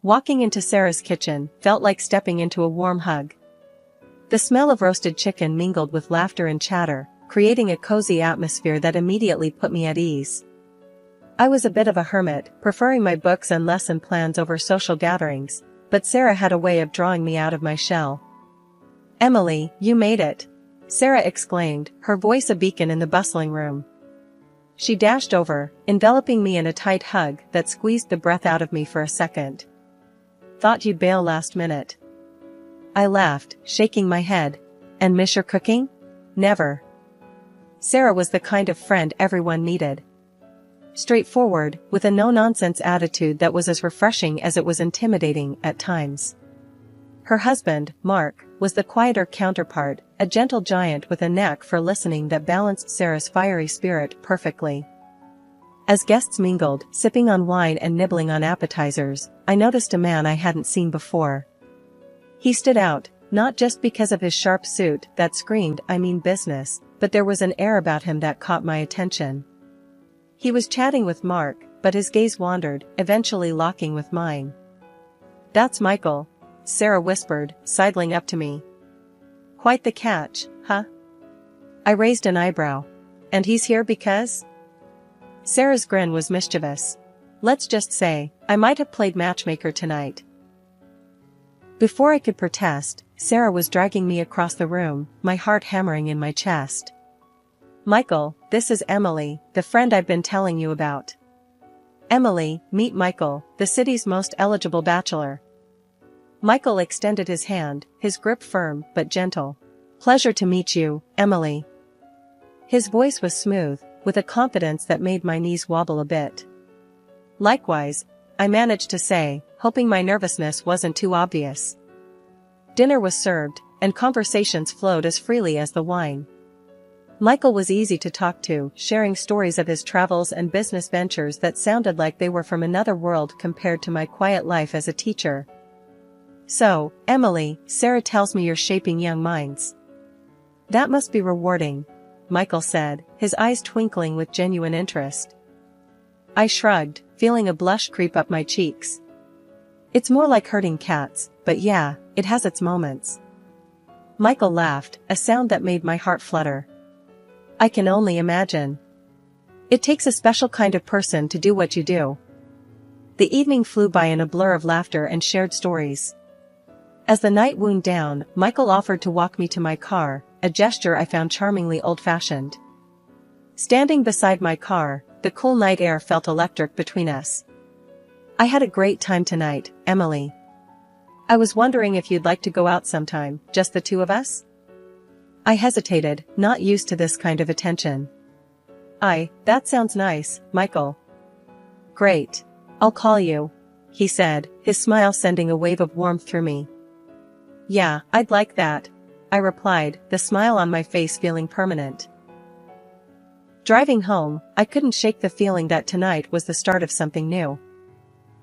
Walking into Sarah's kitchen felt like stepping into a warm hug. The smell of roasted chicken mingled with laughter and chatter, creating a cozy atmosphere that immediately put me at ease. I was a bit of a hermit, preferring my books and lesson plans over social gatherings, but Sarah had a way of drawing me out of my shell. "Emily, you made it!" Sarah exclaimed, her voice a beacon in the bustling room. She dashed over, enveloping me in a tight hug that squeezed the breath out of me for a second. "Thought you'd bail last minute." I laughed, shaking my head. "And miss your cooking?" "Never." Sarah was the kind of friend everyone needed. Straightforward, with a no-nonsense attitude that was as refreshing as it was intimidating at times. Her husband, Mark, was the quieter counterpart, a gentle giant with a knack for listening that balanced Sarah's fiery spirit perfectly. As guests mingled, sipping on wine and nibbling on appetizers, I noticed a man I hadn't seen before. He stood out, not just because of his sharp suit that screamed "I mean business," but there was an air about him that caught my attention. He was chatting with Mark, but his gaze wandered, eventually locking with mine. "That's Michael," Sarah whispered, sidling up to me. "Quite the catch, huh?" I raised an eyebrow. "And he's here because?" Sarah's grin was mischievous. "Let's just say, I might have played matchmaker tonight." Before I could protest, Sarah was dragging me across the room, my heart hammering in my chest. "Michael, this is Emily, the friend I've been telling you about." "Emily, meet Michael, the city's most eligible bachelor." Michael extended his hand, his grip firm but gentle. "Pleasure to meet you, Emily." His voice was smooth, with a confidence that made my knees wobble a bit. "Likewise," I managed to say, hoping my nervousness wasn't too obvious. Dinner was served, and conversations flowed as freely as the wine. Michael was easy to talk to, sharing stories of his travels and business ventures that sounded like they were from another world compared to my quiet life as a teacher. "So, Emily, Sarah tells me you're shaping young minds." "That must be rewarding," Michael said, his eyes twinkling with genuine interest. I shrugged, feeling a blush creep up my cheeks. "It's more like herding cats, but yeah, it has its moments." Michael laughed, a sound that made my heart flutter. "I can only imagine. It takes a special kind of person to do what you do." The evening flew by in a blur of laughter and shared stories. As the night wound down, Michael offered to walk me to my car, a gesture I found charmingly old-fashioned. Standing beside my car, the cool night air felt electric between us. "I had a great time tonight, Emily. I was wondering if you'd like to go out sometime, just the two of us?" I hesitated, not used to this kind of attention. That sounds nice, Michael." "Great. I'll call you," he said, his smile sending a wave of warmth through me. "Yeah, I'd like that," I replied, the smile on my face feeling permanent. Driving home, I couldn't shake the feeling that tonight was the start of something new.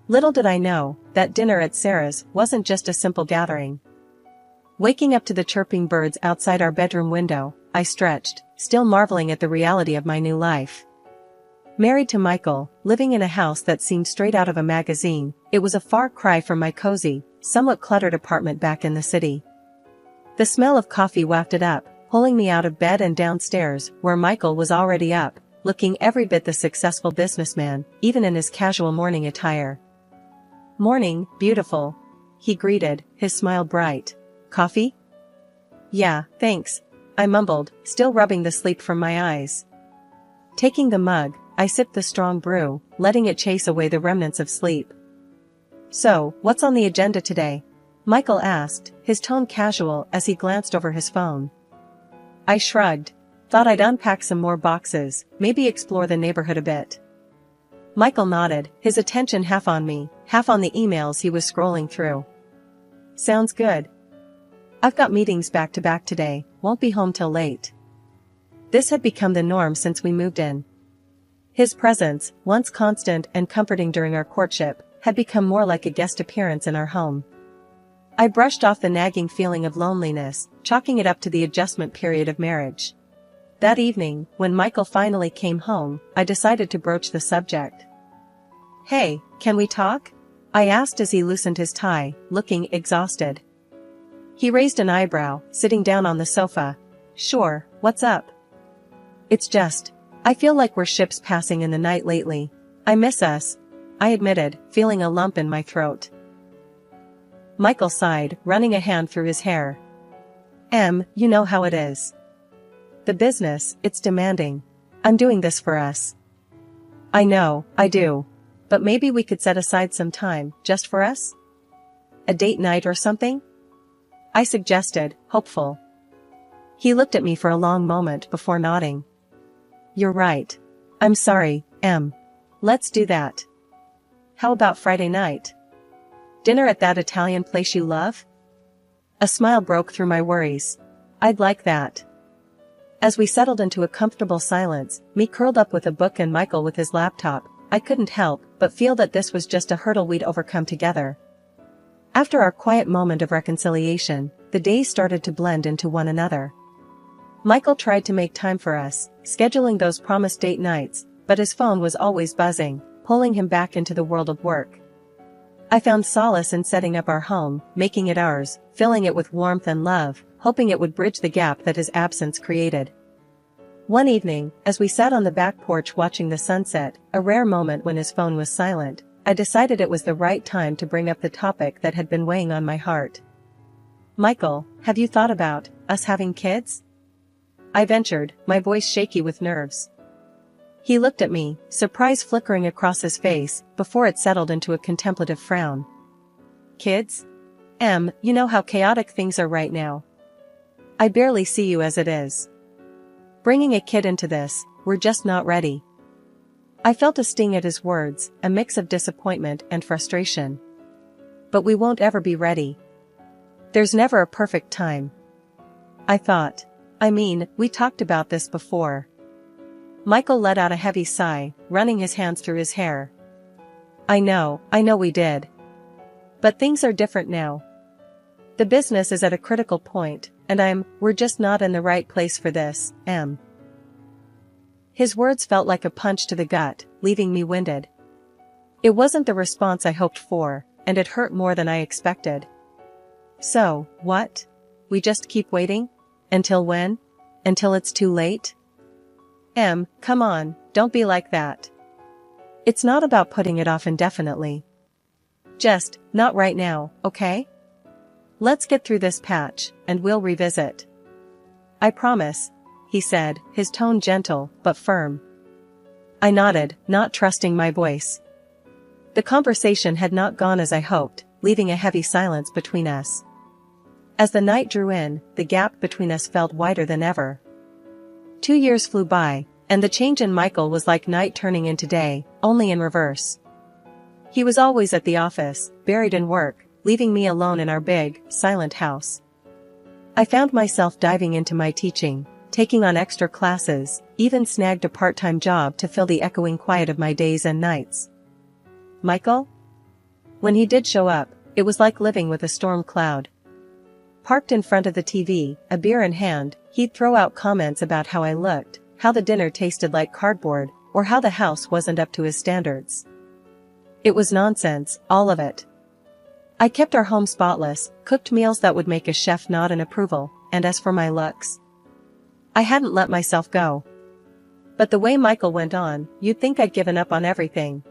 Little did I know, that dinner at Sarah's wasn't just a simple gathering. Waking up to the chirping birds outside our bedroom window, I stretched, still marveling at the reality of my new life. Married to Michael, living in a house that seemed straight out of a magazine, it was a far cry from my cozy, somewhat cluttered apartment back in the city. The smell of coffee wafted up, pulling me out of bed and downstairs, where Michael was already up, looking every bit the successful businessman, even in his casual morning attire. "Morning, beautiful," he greeted, his smile bright. "Coffee?" "Yeah, thanks," I mumbled, still rubbing the sleep from my eyes. Taking the mug, I sipped the strong brew, letting it chase away the remnants of sleep. "So, what's on the agenda today?" Michael asked, his tone casual as he glanced over his phone. I shrugged. Thought I'd unpack some more boxes, maybe explore the neighborhood a bit. Michael nodded, his attention half on me, half on the emails he was scrolling through. "Sounds good. I've got meetings back to back today, won't be home till late." This had become the norm since we moved in. His presence, once constant and comforting during our courtship, had become more like a guest appearance in our home. I brushed off the nagging feeling of loneliness, chalking it up to the adjustment period of marriage. That evening, when Michael finally came home, I decided to broach the subject. "Hey, can we talk?" I asked as he loosened his tie, looking exhausted. He raised an eyebrow, sitting down on the sofa. Sure, what's up? It's just, I feel like we're ships passing in the night lately. I miss us, I admitted, feeling a lump in my throat. Michael sighed, running a hand through his hair. You know how it is. The business, it's demanding. I'm doing this for us. I know, I do. But maybe we could set aside some time, just for us? A date night or something? I suggested, hopeful. He looked at me for a long moment before nodding. You're right. I'm sorry, Em. Let's do that. How about Friday night? Dinner at that Italian place you love? A smile broke through my worries. I'd like that. As we settled into a comfortable silence, me curled up with a book and Michael with his laptop, I couldn't help but feel that this was just a hurdle we'd overcome together. After our quiet moment of reconciliation, the days started to blend into one another. Michael tried to make time for us, scheduling those promised date nights, but his phone was always buzzing, pulling him back into the world of work. I found solace in setting up our home, making it ours, filling it with warmth and love, hoping it would bridge the gap that his absence created. One evening, as we sat on the back porch watching the sunset, a rare moment when his phone was silent, I decided it was the right time to bring up the topic that had been weighing on my heart. Michael, have you thought about us having kids? I ventured, my voice shaky with nerves. He looked at me, surprise flickering across his face, before it settled into a contemplative frown. Kids? You know how chaotic things are right now. I barely see you as it is. Bringing a kid into this, we're just not ready. I felt a sting at his words, a mix of disappointment and frustration. But we won't ever be ready. There's never a perfect time. I thought. We talked about this before. Michael let out a heavy sigh, running his hands through his hair. I know we did. But things are different now. The business is at a critical point, and we're just not in the right place for this, His words felt like a punch to the gut, leaving me winded. It wasn't the response I hoped for, and it hurt more than I expected. So, what? We just keep waiting? Until when? Until it's too late? Come on, don't be like that. It's not about putting it off indefinitely. Just, not right now, okay? Let's get through this patch, and we'll revisit. I promise, he said, his tone gentle, but firm. I nodded, not trusting my voice. The conversation had not gone as I hoped, leaving a heavy silence between us. As the night drew in, the gap between us felt wider than ever. 2 years flew by, and the change in Michael was like night turning into day, only in reverse. He was always at the office, buried in work, leaving me alone in our big, silent house. I found myself diving into my teaching, taking on extra classes, even snagged a part-time job to fill the echoing quiet of my days and nights. Michael? When he did show up, it was like living with a storm cloud. Parked in front of the TV, a beer in hand, he'd throw out comments about how I looked, how the dinner tasted like cardboard, or how the house wasn't up to his standards. It was nonsense, all of it. I kept our home spotless, cooked meals that would make a chef nod in approval, and as for my looks, I hadn't let myself go. But the way Michael went on, you'd think I'd given up on everything.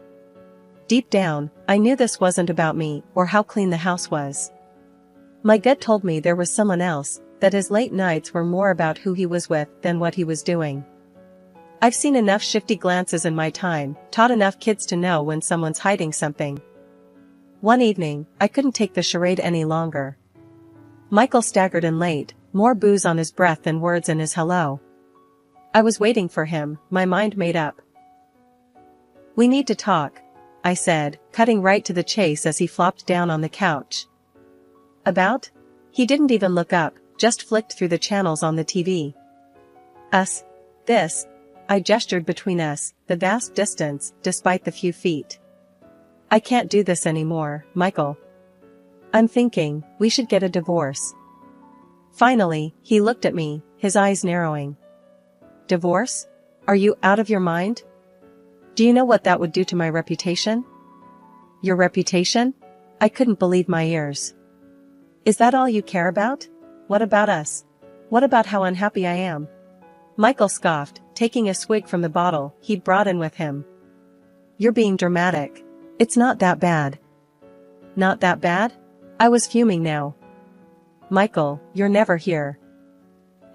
Deep down, I knew this wasn't about me, or how clean the house was. My gut told me there was someone else, that his late nights were more about who he was with than what he was doing. I've seen enough shifty glances in my time, taught enough kids to know when someone's hiding something. One evening, I couldn't take the charade any longer. Michael staggered in late, more booze on his breath than words in his hello. I was waiting for him, my mind made up. We need to talk, I said, cutting right to the chase as he flopped down on the couch. About? He didn't even look up, just flicked through the channels on the TV. Us. This. I gestured between us, the vast distance, despite the few feet. I can't do this anymore, Michael. I'm thinking, we should get a divorce. Finally, he looked at me, his eyes narrowing. Divorce? Are you out of your mind? Do you know what that would do to my reputation? Your reputation? I couldn't believe my ears. Is that all you care about? What about us? What about how unhappy I am? Michael scoffed, taking a swig from the bottle he'd brought in with him. You're being dramatic. It's not that bad. Not that bad? I was fuming now. Michael, you're never here.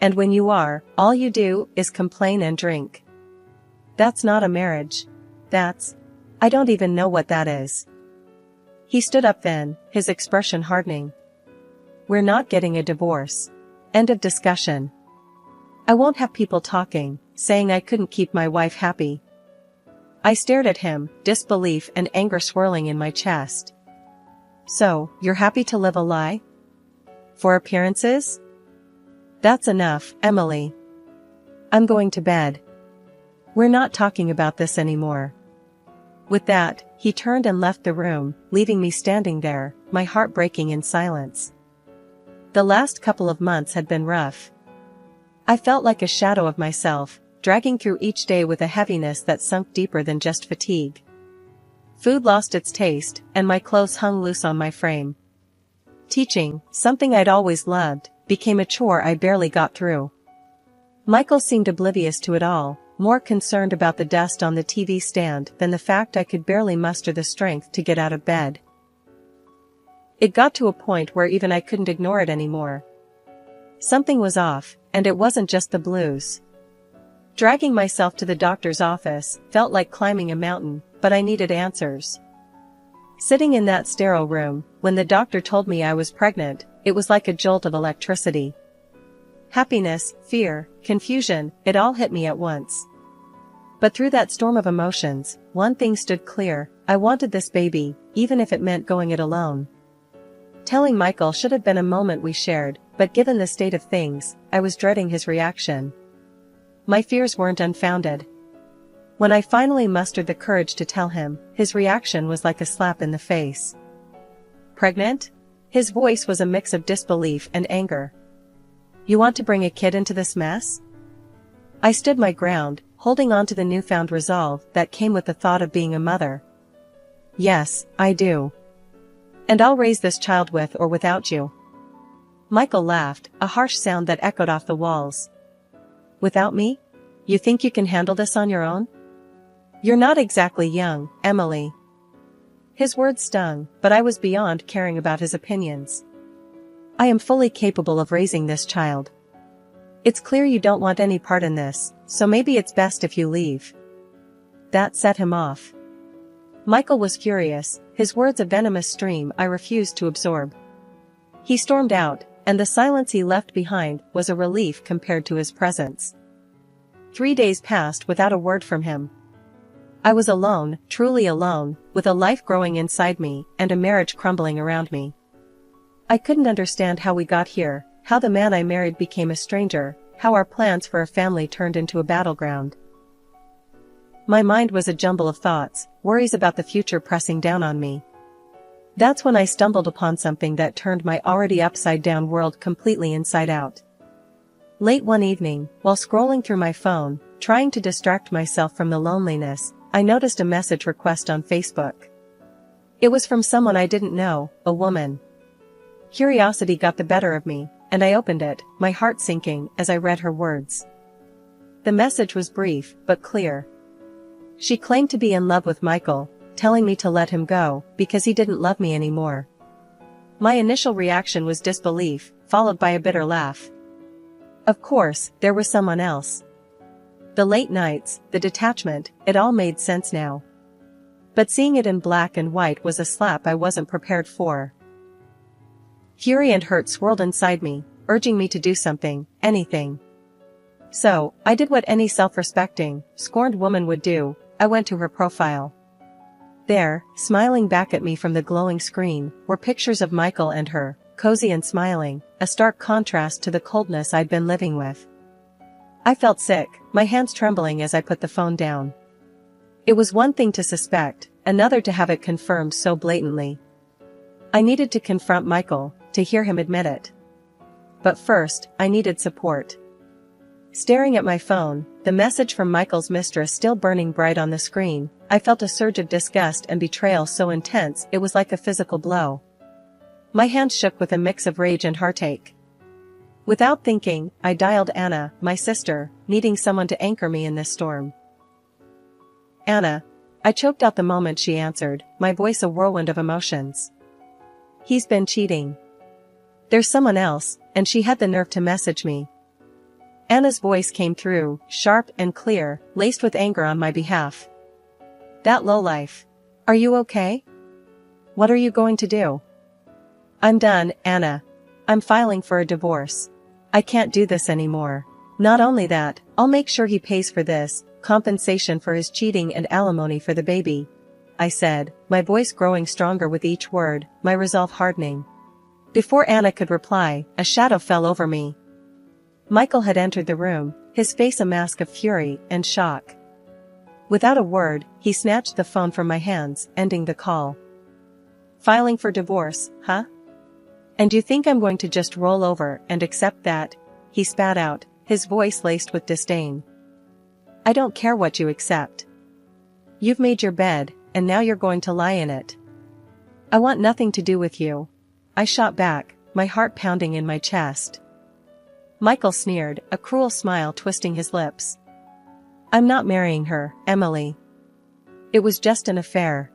And when you are, all you do is complain and drink. That's not a marriage. I don't even know what that is. He stood up then, his expression hardening. We're not getting a divorce. End of discussion. I won't have people talking, saying I couldn't keep my wife happy. I stared at him, disbelief and anger swirling in my chest. So, you're happy to live a lie? For appearances? That's enough, Emily. I'm going to bed. We're not talking about this anymore. With that, he turned and left the room, leaving me standing there, my heart breaking in silence. The last couple of months had been rough. I felt like a shadow of myself, dragging through each day with a heaviness that sunk deeper than just fatigue. Food lost its taste, and my clothes hung loose on my frame. Teaching, something I'd always loved, became a chore I barely got through. Michael seemed oblivious to it all, more concerned about the dust on the TV stand than the fact I could barely muster the strength to get out of bed. It got to a point where even I couldn't ignore it anymore. Something was off, and it wasn't just the blues. Dragging myself to the doctor's office felt like climbing a mountain, but I needed answers. Sitting in that sterile room, when the doctor told me I was pregnant, it was like a jolt of electricity. Happiness, fear, confusion, it all hit me at once. But through that storm of emotions, one thing stood clear: I wanted this baby, even if it meant going it alone. Telling Michael should have been a moment we shared, but given the state of things, I was dreading his reaction. My fears weren't unfounded. When I finally mustered the courage to tell him, his reaction was like a slap in the face. Pregnant? His voice was a mix of disbelief and anger. You want to bring a kid into this mess? I stood my ground, holding on to the newfound resolve that came with the thought of being a mother. Yes, I do. And I'll raise this child with or without you. Michael laughed, a harsh sound that echoed off the walls. Without me? You think you can handle this on your own? You're not exactly young, Emily. His words stung, but I was beyond caring about his opinions. I am fully capable of raising this child. It's clear you don't want any part in this, so maybe it's best if you leave. That set him off. Michael was furious, his words a venomous stream I refused to absorb. He stormed out, and the silence he left behind was a relief compared to his presence. 3 days passed without a word from him. I was alone, truly alone, with a life growing inside me and a marriage crumbling around me. I couldn't understand how we got here, how the man I married became a stranger, how our plans for a family turned into a battleground. My mind was a jumble of thoughts, worries about the future pressing down on me. That's when I stumbled upon something that turned my already upside-down world completely inside out. Late one evening, while scrolling through my phone, trying to distract myself from the loneliness, I noticed a message request on Facebook. It was from someone I didn't know, a woman. Curiosity got the better of me, and I opened it, my heart sinking as I read her words. The message was brief, but clear. She claimed to be in love with Michael, telling me to let him go, because he didn't love me anymore. My initial reaction was disbelief, followed by a bitter laugh. Of course, there was someone else. The late nights, the detachment, it all made sense now. But seeing it in black and white was a slap I wasn't prepared for. Fury and hurt swirled inside me, urging me to do something, anything. So, I did what any self-respecting, scorned woman would do. I went to her profile. There, smiling back at me from the glowing screen, were pictures of Michael and her, cozy and smiling, a stark contrast to the coldness I'd been living with. I felt sick, my hands trembling as I put the phone down. It was one thing to suspect, another to have it confirmed so blatantly. I needed to confront Michael, to hear him admit it. But first, I needed support. Staring at my phone, the message from Michael's mistress still burning bright on the screen, I felt a surge of disgust and betrayal so intense it was like a physical blow. My hands shook with a mix of rage and heartache. Without thinking, I dialed Anna, my sister, needing someone to anchor me in this storm. Anna. I choked out the moment she answered, my voice a whirlwind of emotions. He's been cheating. There's someone else, and she had the nerve to message me. Anna's voice came through, sharp and clear, laced with anger on my behalf. That lowlife. Are you okay? What are you going to do? I'm done, Anna. I'm filing for a divorce. I can't do this anymore. Not only that, I'll make sure he pays for this, compensation for his cheating and alimony for the baby. I said, my voice growing stronger with each word, my resolve hardening. Before Anna could reply, a shadow fell over me. Michael had entered the room, his face a mask of fury and shock. Without a word, he snatched the phone from my hands, ending the call. Filing for divorce, huh? And you think I'm going to just roll over and accept that? He spat out, his voice laced with disdain. I don't care what you accept. You've made your bed, and now you're going to lie in it. I want nothing to do with you. I shot back, my heart pounding in my chest. Michael sneered, a cruel smile twisting his lips. I'm not marrying her, Emily. It was just an affair.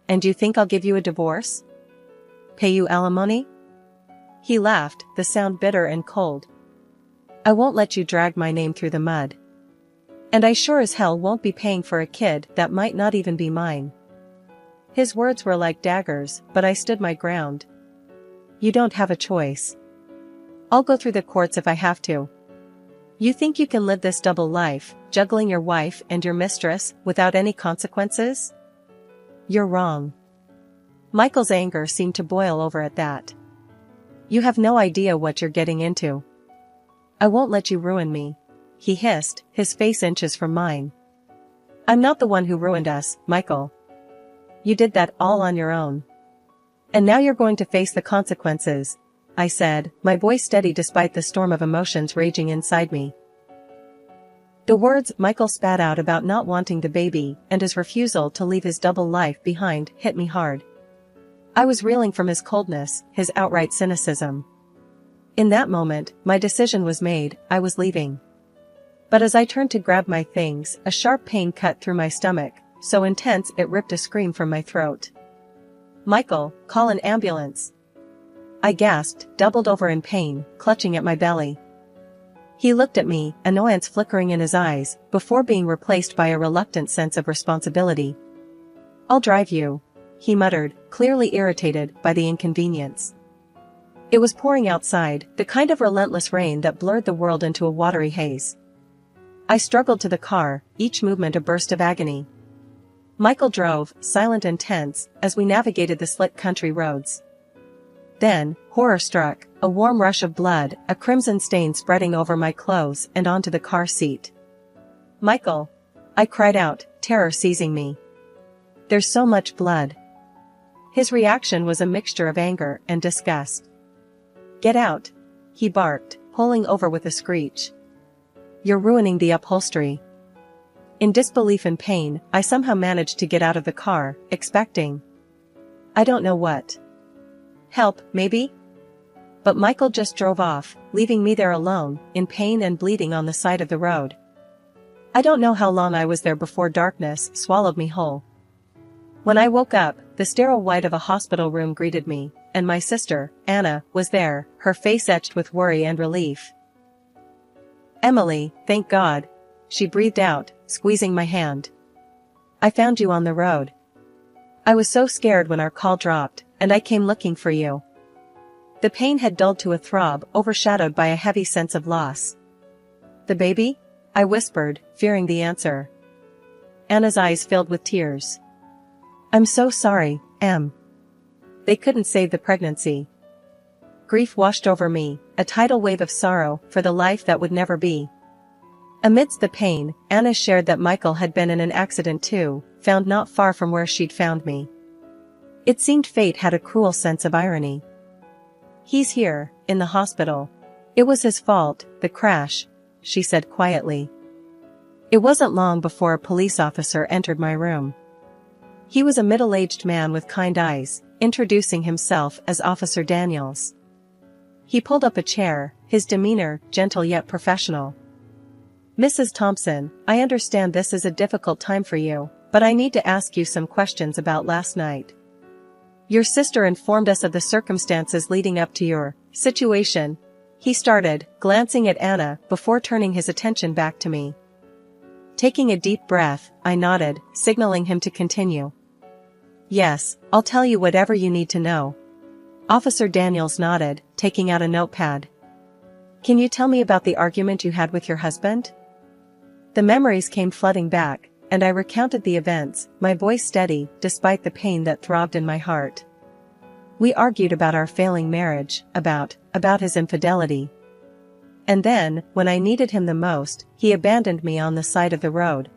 And you think I'll give you a divorce? Pay you alimony? He laughed, the sound bitter and cold. I won't let you drag my name through the mud. And I sure as hell won't be paying for a kid that might not even be mine. His words were like daggers, but I stood my ground. You don't have a choice. I'll go through the courts if I have to. You think you can live this double life, juggling your wife and your mistress, without any consequences? You're wrong. Michael's anger seemed to boil over at that. You have no idea what you're getting into. I won't let you ruin me. He hissed, his face inches from mine. I'm not the one who ruined us, Michael. You did that all on your own. And now you're going to face the consequences, I said, my voice steady despite the storm of emotions raging inside me. The words Michael spat out about not wanting the baby and his refusal to leave his double life behind hit me hard. I was reeling from his coldness, his outright cynicism. In that moment, my decision was made, I was leaving. But as I turned to grab my things, a sharp pain cut through my stomach, so intense it ripped a scream from my throat. Michael, call an ambulance. I gasped, doubled over in pain, clutching at my belly. He looked at me, annoyance flickering in his eyes, before being replaced by a reluctant sense of responsibility. I'll drive you, he muttered, clearly irritated by the inconvenience. It was pouring outside, the kind of relentless rain that blurred the world into a watery haze. I struggled to the car, each movement a burst of agony. Michael drove, silent and tense, as we navigated the slick country roads. Then, horror struck, a warm rush of blood, a crimson stain spreading over my clothes and onto the car seat. Michael! I cried out, terror seizing me. There's so much blood. His reaction was a mixture of anger and disgust. Get out! He barked, pulling over with a screech. You're ruining the upholstery. In disbelief and pain, I somehow managed to get out of the car, expecting I don't know what. Help, maybe? But Michael just drove off, leaving me there alone, in pain and bleeding on the side of the road. I don't know how long I was there before darkness swallowed me whole. When I woke up, the sterile white of a hospital room greeted me, and my sister, Anna, was there, her face etched with worry and relief. Emily, thank God, she breathed out, squeezing my hand. I found you on the road. I was so scared when our call dropped, and I came looking for you. The pain had dulled to a throb, overshadowed by a heavy sense of loss. The baby? I whispered, fearing the answer. Anna's eyes filled with tears. I'm so sorry, Em. They couldn't save the pregnancy. Grief washed over me, a tidal wave of sorrow for the life that would never be. Amidst the pain, Anna shared that Michael had been in an accident too, found not far from where she'd found me. It seemed fate had a cruel sense of irony. He's here, in the hospital. It was his fault, the crash. she said quietly. It wasn't long before a police officer entered my room. He was a middle-aged man with kind eyes, introducing himself as Officer Daniels. He pulled up a chair, his demeanor gentle yet professional. "Mrs. Thompson, I understand this is a difficult time for you, but I need to ask you some questions about last night. Your sister informed us of the circumstances leading up to your situation," he started, glancing at Anna before turning his attention back to me. Taking a deep breath, I nodded, signaling him to continue. "Yes, I'll tell you whatever you need to know." Officer Daniels nodded, taking out a notepad. "Can you tell me about the argument you had with your husband?" The memories came flooding back, and I recounted the events, my voice steady despite the pain that throbbed in my heart. "We argued about our failing marriage, about his infidelity. And then, when I needed him the most, he abandoned me on the side of the road."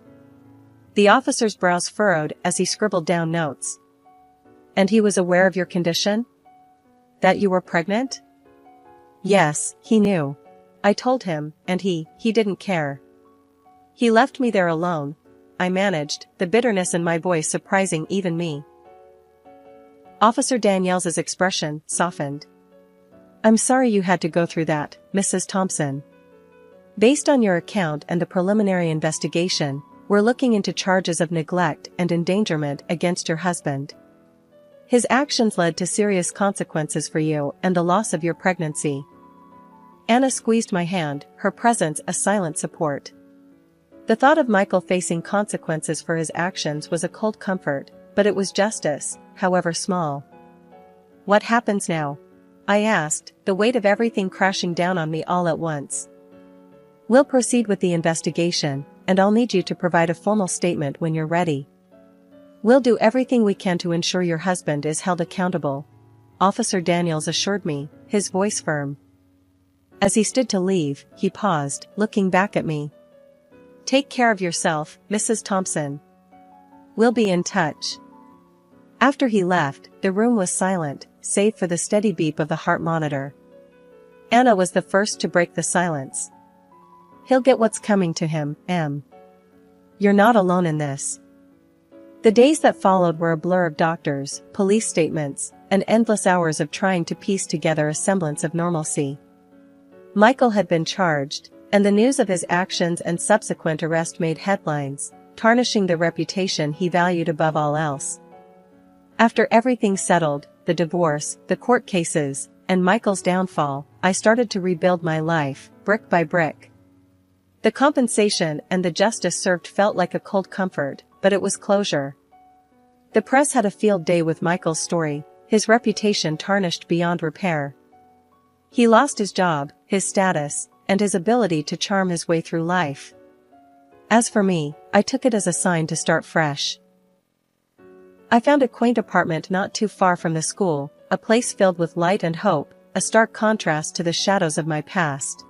The officer's brows furrowed as he scribbled down notes. "And he was aware of your condition? That you were pregnant?" "Yes, he knew. I told him, and he didn't care. He left me there alone," I managed, the bitterness in my voice surprising even me. Officer Daniels's expression softened. "I'm sorry you had to go through that, Mrs. Thompson. Based on your account and the preliminary investigation, we're looking into charges of neglect and endangerment against your husband. His actions led to serious consequences for you and the loss of your pregnancy." Anna squeezed my hand, her presence a silent support. The thought of Michael facing consequences for his actions was a cold comfort, but it was justice, however small. "What happens now?" I asked, the weight of everything crashing down on me all at once. "We'll proceed with the investigation, and I'll need you to provide a formal statement when you're ready. We'll do everything we can to ensure your husband is held accountable," Officer Daniels assured me, his voice firm. As he stood to leave, he paused, looking back at me. "Take care of yourself, Mrs. Thompson. We'll be in touch." After he left, the room was silent, save for the steady beep of the heart monitor. Anna was the first to break the silence. "He'll get what's coming to him, Em. You're not alone in this." The days that followed were a blur of doctors, police statements, and endless hours of trying to piece together a semblance of normalcy. Michael had been charged, and the news of his actions and subsequent arrest made headlines, tarnishing the reputation he valued above all else. After everything settled, the divorce, the court cases, and Michael's downfall, I started to rebuild my life, brick by brick. The compensation and the justice served felt like a cold comfort, but it was closure. The press had a field day with Michael's story, his reputation tarnished beyond repair. He lost his job, his status, and his ability to charm his way through life. As for me, I took it as a sign to start fresh. I found a quaint apartment not too far from the school, a place filled with light and hope, a stark contrast to the shadows of my past.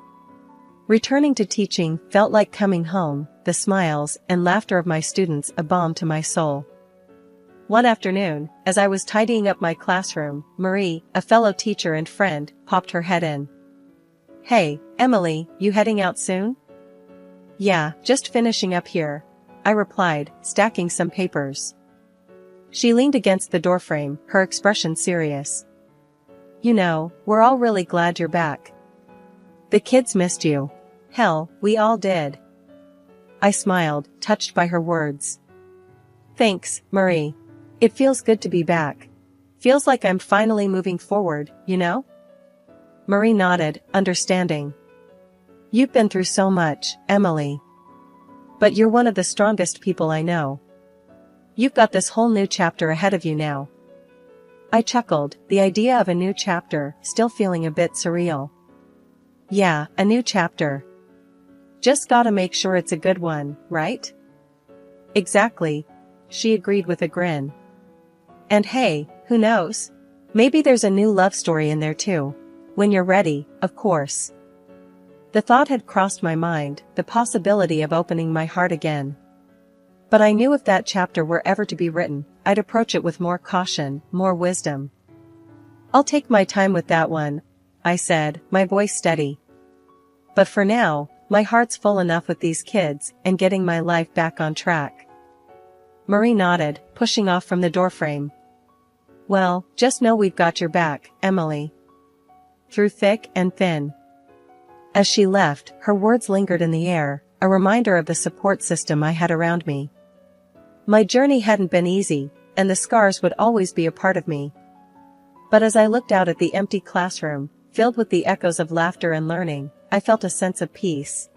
Returning to teaching felt like coming home, the smiles and laughter of my students a balm to my soul. One afternoon, as I was tidying up my classroom, Marie, a fellow teacher and friend, popped her head in. "Hey, Emily, you heading out soon?" "Yeah, just finishing up here," I replied, stacking some papers. She leaned against the doorframe, her expression serious. "You know, we're all really glad you're back. The kids missed you. Hell, we all did." I smiled, touched by her words. "Thanks, Marie. It feels good to be back. Feels like I'm finally moving forward, you know?" Marie nodded, understanding. "You've been through so much, Emily. But you're one of the strongest people I know. You've got this whole new chapter ahead of you now." I chuckled, the idea of a new chapter still feeling a bit surreal. "Yeah, a new chapter. Just gotta make sure it's a good one, right?" "Exactly," she agreed with a grin. "And hey, who knows? Maybe there's a new love story in there too. When you're ready, of course." The thought had crossed my mind, the possibility of opening my heart again. But I knew if that chapter were ever to be written, I'd approach it with more caution, more wisdom. "I'll take my time with that one," I said, my voice steady. "But for now, My heart's full enough with these kids and getting my life back on track. Marie nodded, pushing off from the doorframe. Well, just know we've got your back, Emily. Through thick and thin. As she left, her words lingered in the air, a reminder of the support system I had around me. My journey hadn't been easy, and the scars would always be a part of me. But as I looked out at the empty classroom, filled with the echoes of laughter and learning, I felt a sense of peace.